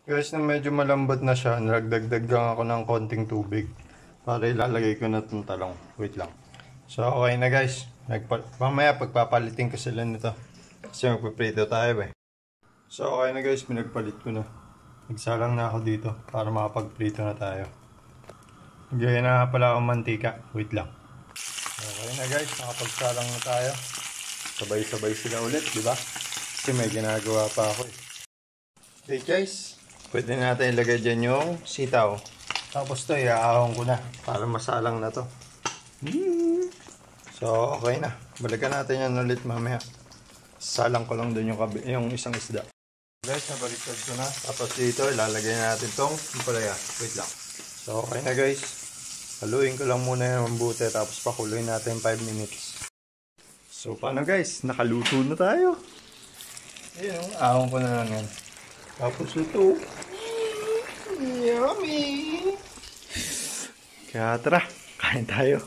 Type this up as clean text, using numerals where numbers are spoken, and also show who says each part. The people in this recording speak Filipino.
Speaker 1: Guys, na medyo malambot na siya, nagdagdag lang ako ng konting tubig para ilalagay ko na itong talong. Wait lang. So, okay na guys. Mamaya pagpapalitin ko sila nito. Kasi magpiprito tayo eh. So, okay na guys. Pinagpalit ko na. Nagsalang na ako dito para makapagprito na tayo. Nagyaya na pala akong mantika. Wait lang. Okay na guys. Nakapagsalang na tayo. Sabay-sabay sila ulit, di ba? Kasi may ginagawa pa ako eh. Okay guys. Pwede natin ilagay dyan yung sitaw. Tapos to, iaahon ko na para masalang na to. So, okay na. Balikan natin yan ulit mamaya. Salang ko lang dun yung isang isda. Guys, nabaliktad ko na. Tapos dito, ilalagay natin tong palaya. Wait lang. So, okay na guys. Haluin ko lang muna yung mabuti. Tapos pakuluin natin 5 minutes. So, paano guys? Nakaluto na tayo. Ayun, ahon ko na lang yan. Tapos ito. Yummy! Kaya tara, kain tayo.